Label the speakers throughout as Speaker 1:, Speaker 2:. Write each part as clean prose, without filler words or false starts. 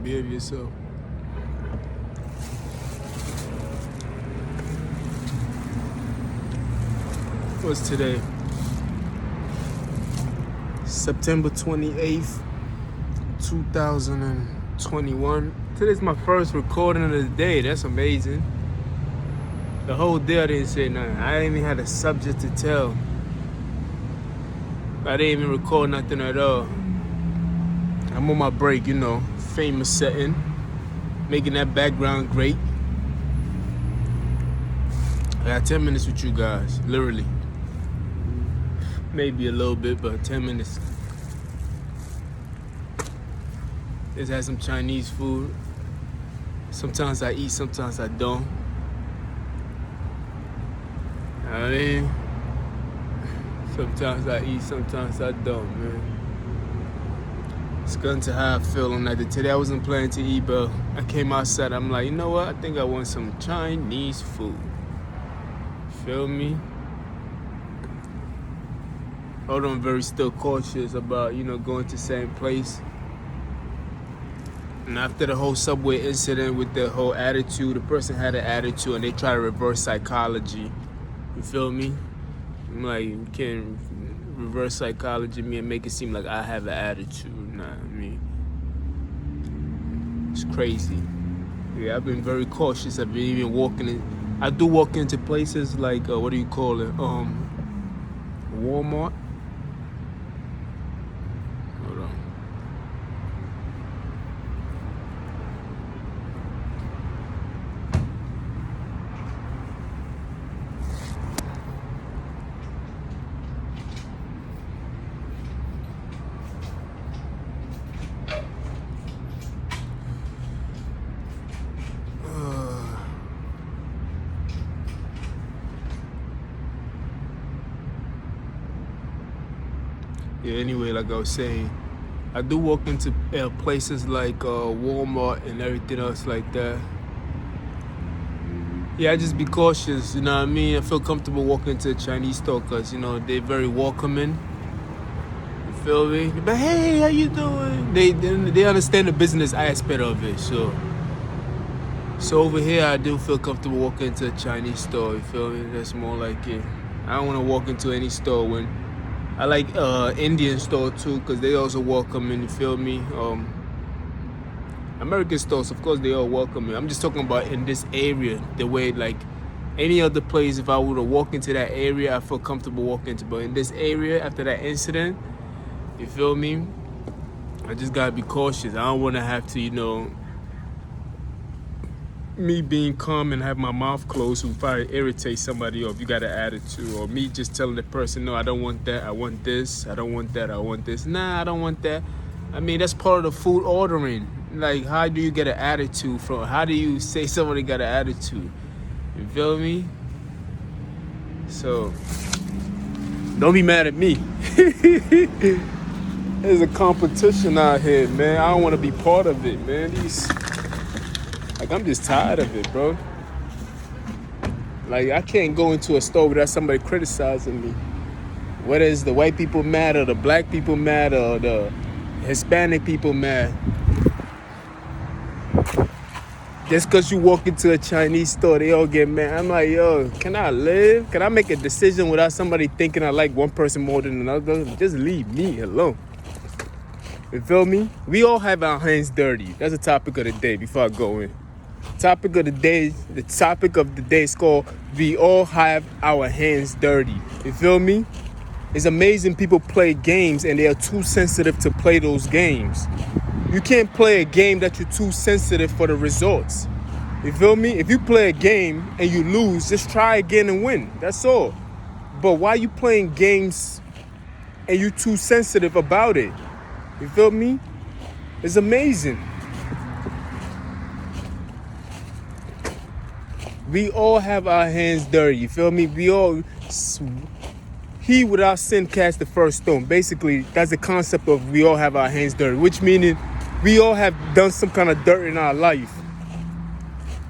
Speaker 1: behave yourself. What's today? September 28th, 2021. Today's my first recording of the day. That's amazing. The whole day I didn't say nothing. I didn't even have a subject to tell. I didn't even record nothing at all. I'm on my break, famous setting, making that background great. I got 10 minutes with you guys, literally. Maybe a little bit, but 10 minutes. Just had some Chinese food. Sometimes I eat, sometimes I don't. I mean, sometimes I eat, sometimes I don't, man. It's good to how I feel on that day. Today I wasn't planning to eat, but I came outside. I'm like, you know what? I think I want some Chinese food. Feel me? Although I'm very still cautious about, going to the same place. And after the whole subway incident with the whole attitude, the person had an attitude and they try to reverse psychology. You feel me? I'm like, you can't reverse psychology me and make it seem like I have an attitude. Nah, I mean, it's crazy. Yeah, I've been very cautious. I've been even walking in. I do walk into places like, what do you call it? Walmart. Hold on. Yeah, anyway, like I was saying, I do walk into places like Walmart and everything else like that. Yeah, I just be cautious, you know what I mean? I feel comfortable walking into a Chinese store because, they're very welcoming. You feel me? But hey, how you doing? They understand the business aspect of it, so over here I do feel comfortable walking into a Chinese store, you feel me? That's more like it. I don't want to walk into any store when I like Indian store too, because they also welcome me, you feel me? American stores, of course, they all welcome me. I'm just talking about in this area, the way like any other place, if I were to walk into that area, I feel comfortable walking into. But in this area, after that incident, you feel me? I just gotta be cautious. I don't want to have to, me being calm and have my mouth closed will probably irritate somebody, or if you got an attitude, or me just telling the person, no, I don't want that, I want this, I don't want that, I want this. Nah, I don't want that. I mean, that's part of the food ordering. Like, how do you get an attitude from? How do you say somebody got an attitude? You feel me? So, don't be mad at me. There's a competition out here, man. I don't want to be part of it, man. I'm just tired of it, bro. Like, I can't go into a store without somebody criticizing me. Whether it's the white people mad, or the black people mad, or the Hispanic people mad. Just because you walk into a Chinese store, they all get mad. I'm like, yo, can I live? Can I make a decision without somebody thinking I like one person more than another? Just leave me alone. You feel me? We all have our hands dirty. That's the topic of the day before I go in. The topic of the day is called we all have our hands dirty. You feel me? It's amazing people play games and they are too sensitive to play those games. You can't play a game that you're too sensitive for the results. You feel me? If you play a game and you lose, just try again and win. That's all. But why you playing games and you too sensitive about it? You feel me? It's amazing. We all have our hands dirty, you feel me? He without sin cast the first stone. Basically, that's the concept of we all have our hands dirty, which meaning we all have done some kind of dirt in our life.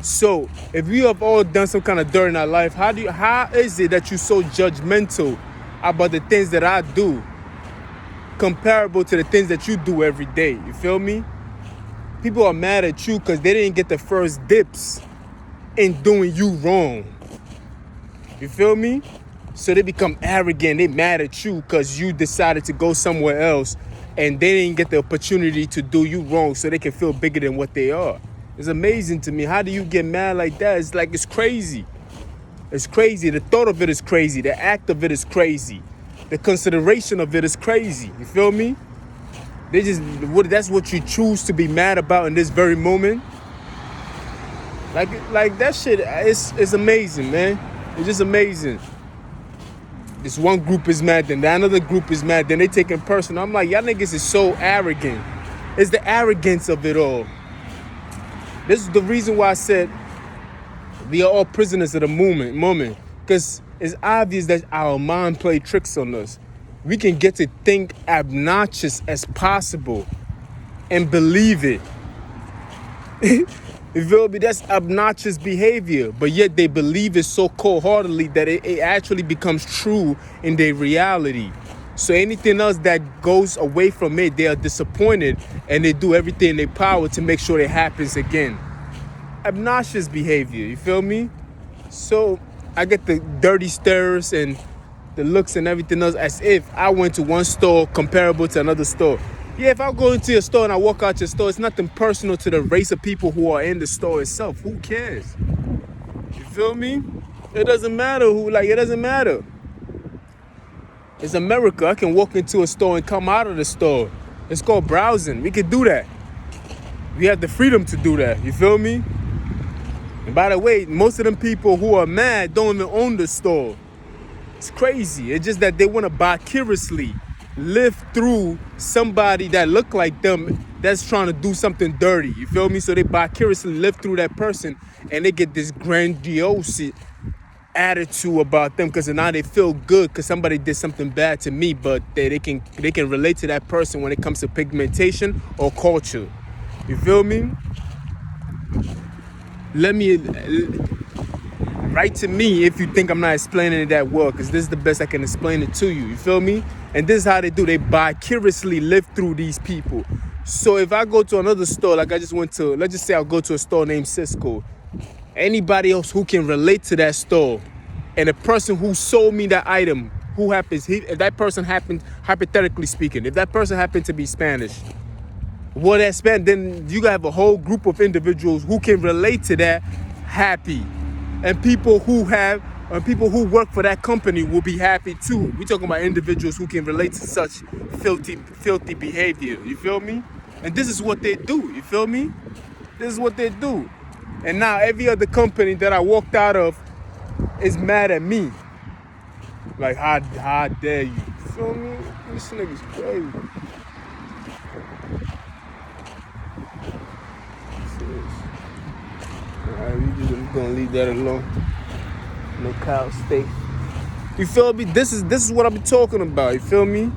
Speaker 1: So, if we have all done some kind of dirt in our life, how is it that you're so judgmental about the things that I do comparable to the things that you do every day? You feel me? People are mad at you because they didn't get the first dips in doing you wrong. You feel me? So they become arrogant. They mad at you because you decided to go somewhere else and they didn't get the opportunity to do you wrong so they can feel bigger than what they are. It's amazing to me. How do you get mad like that? It's like, it's crazy. It's crazy. The thought of it is crazy. The act of it is crazy. The consideration of it is crazy. You feel me? That's what you choose to be mad about in this very moment. Like that shit, it's amazing, man. It's just amazing. This one group is mad, then the another group is mad, then they take it personal. I'm like, y'all niggas is so arrogant. It's the arrogance of it all. This is the reason why I said we are all prisoners of the moment. Because it's obvious that our mind play tricks on us. We can get to think obnoxious as possible and believe it. You feel me? That's obnoxious behavior. But yet they believe it so cold-heartedly that it actually becomes true in their reality. So anything else that goes away from it, they are disappointed and they do everything in their power to make sure it happens again. Obnoxious behavior, you feel me? So I get the dirty stares and the looks and everything else as if I went to one store comparable to another store. Yeah, if I go into your store and I walk out your store, it's nothing personal to the race of people who are in the store itself. Who cares? You feel me? It doesn't matter it doesn't matter. It's America. I can walk into a store and come out of the store. It's called browsing. We can do that. We have the freedom to do that. You feel me? And by the way, most of them people who are mad don't even own the store. It's crazy. It's just that they want to vicariously live through somebody that look like them that's trying to do something dirty. You feel me? So they vicariously live through that person and they get this grandiose attitude about them because now they feel good because somebody did something bad to me, but they can relate to that person when it comes to pigmentation or culture. You feel me? Write to me if you think I'm not explaining it that well, because this is the best I can explain it to you. You feel me? And this is how they do. They vicariously live through these people. So if I go to another store, like I just went to, let's just say I'll go to a store named Cisco. Anybody else who can relate to that store, and the person who sold me that item, if that person happened, hypothetically speaking, if that person happened to be Spanish, then you have a whole group of individuals who can relate to that happy. And people who work for that company will be happy too. We're talking about individuals who can relate to such filthy behavior. You feel me? And this is what they do. You feel me? This is what they do. And now every other company that I walked out of is mad at me. Like, how dare you? You feel me? This nigga's crazy. Alright, we're gonna leave that alone. No cow steak. You feel me? This is what I'm talking about. You feel me?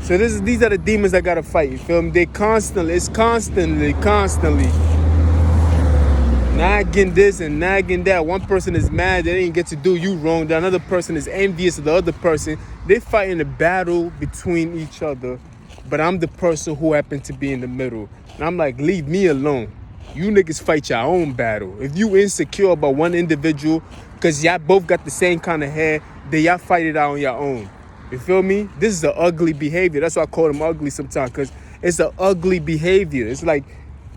Speaker 1: So these are the demons I gotta fight. You feel me? It's constantly nagging this and nagging that. One person is mad they didn't get to do you wrong. The another person is envious of the other person. They fighting a battle between each other, but I'm the person who happened to be in the middle. And I'm like, leave me alone. You niggas fight your own battle. If you insecure about one individual, because y'all both got the same kind of hair, then y'all fight it out on your own. You feel me? This is an ugly behavior. That's why I call them ugly sometimes, because it's an ugly behavior. It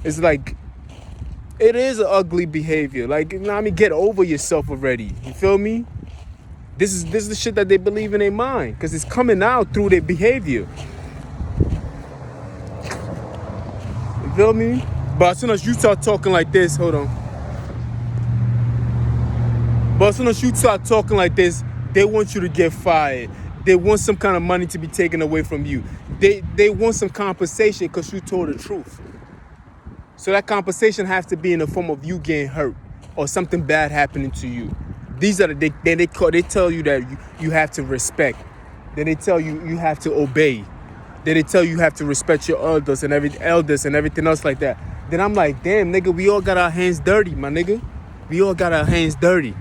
Speaker 1: is an ugly behavior. Like, you know what I mean? Get over yourself already. You feel me? This is the shit that they believe in their mind, because it's coming out through their behavior. You feel me? But as soon as you start talking like this, hold on. But as soon as you start talking like this, they want you to get fired. They want some kind of money to be taken away from you. They want some compensation because you told the truth. So that compensation has to be in the form of you getting hurt or something bad happening to you. These are they tell you that you have to respect. Then they tell you you have to obey. Then they tell you have to respect your elders and everything else like that. Then I'm like, damn, nigga, we all got our hands dirty, my nigga. We all got our hands dirty.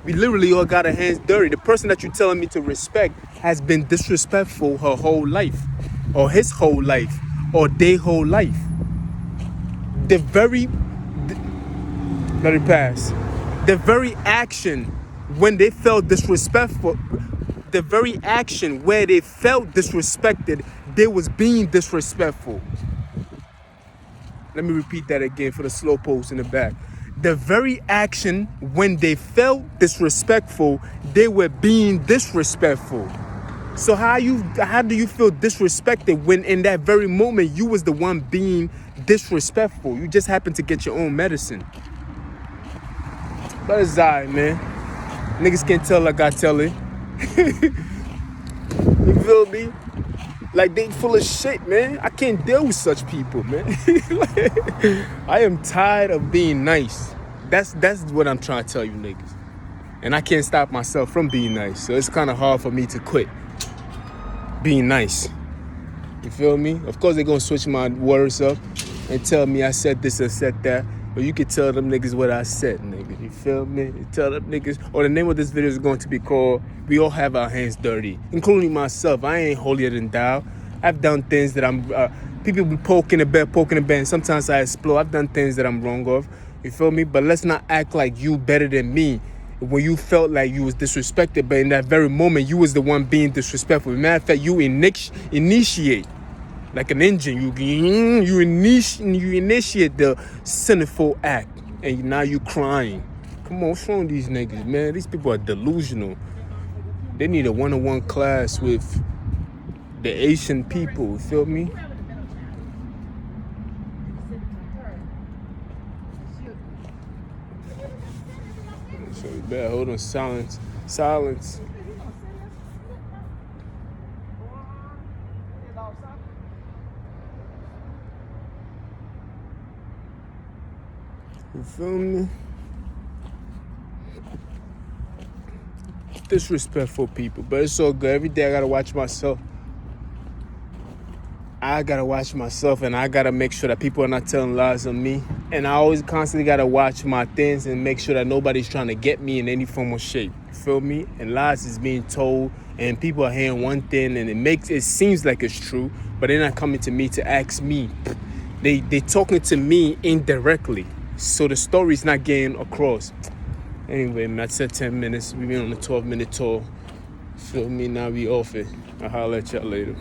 Speaker 1: We literally all got our hands dirty. The person that you're telling me to respect has been disrespectful her whole life, or his whole life, or their whole life. The very, let it pass. The very action when they felt disrespectful, the very action where they felt disrespected, they was being disrespectful. Let me repeat that again for the slow pokes in the back. The very action when they felt disrespectful, they were being disrespectful. So how do you feel disrespected when in that very moment you was the one being disrespectful? You just happened to get your own medicine. But it's alright, man. Niggas can't tell like I tell it. You feel me? Like, they full of shit, man. I can't deal with such people, man. I am tired of being nice. That's what I'm trying to tell you niggas. And I can't stop myself from being nice. So it's kind of hard for me to quit being nice. You feel me? Of course they're going to switch my words up and tell me I said this or said that. But you can tell them niggas what I said, nigga. You feel me? You tell them niggas. Or the name of this video is going to be called We All Have Our Hands Dirty. Including myself. I ain't holier than thou. I've done things that I'm... people be poking the bear, and sometimes I explode. I've done things that I'm wrong of. You feel me? But let's not act like you better than me when you felt like you was disrespected. But in that very moment, you was the one being disrespectful. Matter of fact, you initiate. Like an engine, you initiate the sinful act, and now you crying. Come on, what's wrong with these niggas, man? These people are delusional. They need a one-on-one class with the Asian people. You feel me? So you better hold on, silence. You feel me? Disrespectful people, but it's so good. Every day I gotta watch myself. And I gotta make sure that people are not telling lies on me. And I always constantly gotta watch my things and make sure that nobody's trying to get me in any form or shape. You feel me? And lies is being told, and people are hearing one thing, and it seems like it's true, but they're not coming to me to ask me. They talking to me indirectly. So the story's not getting across. Anyway, man, I said 10 minutes. We've been on a 12-minute tour. Feel me? Now we off it. I'll holler at y'all later.